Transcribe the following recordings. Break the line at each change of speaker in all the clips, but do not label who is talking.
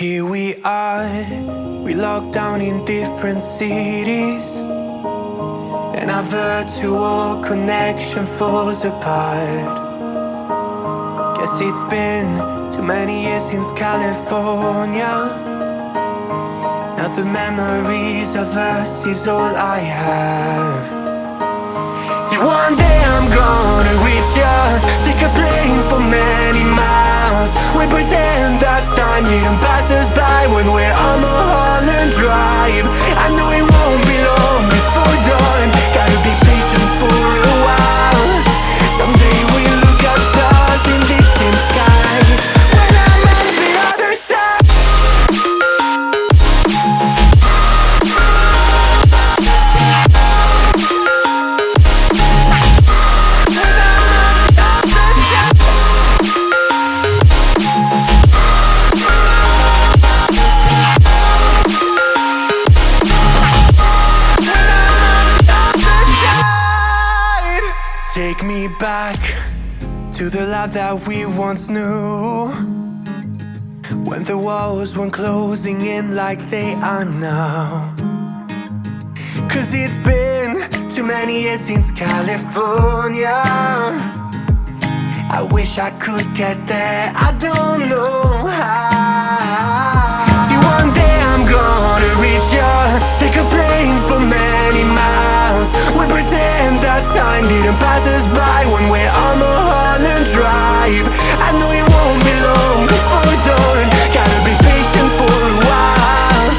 Here we are, we locked down in different cities, and our virtual connection falls apart. Guess it's been too many years since California. Now the memories of us is all I have. See, one day I'm gonna reach ya, take a plane for many miles. We pretend that time didn't pass us by when we're on Mulholland Drive. I know it won't be long before dawn, gotta be patient for a while. Someday we'll look at stars in this same sky when I'm on the other side. Take me back to the life that we once knew, when the walls weren't closing in like they are now. Cause it's been too many years since California. I wish I could get there, I don't know how. See, one day I'm gonna reach ya, take a plane for many miles. We pretend that time didn't pass us by when we're on Mulholland Drive. I know it won't be long before dawn, gotta be patient for a while.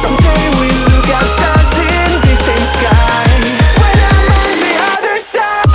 Someday we'll look at stars in the same sky when I'm on the other side.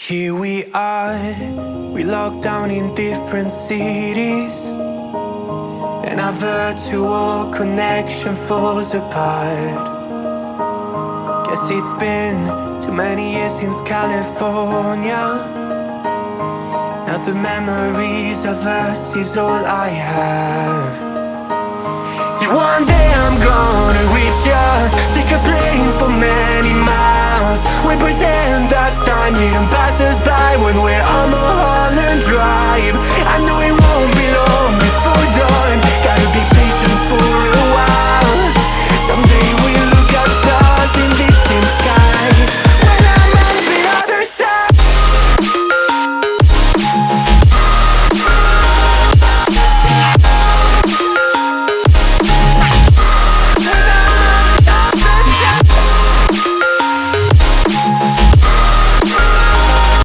Here we are, we locked down in different cities, and our virtual connection falls apart. Guess it's been too many years since California. Now the memories of us is all I have. See, one day I'm gonna reach ya, take a plane for many miles. We pretend that time didn't pass us by when we're on Mulholland Drive. I know it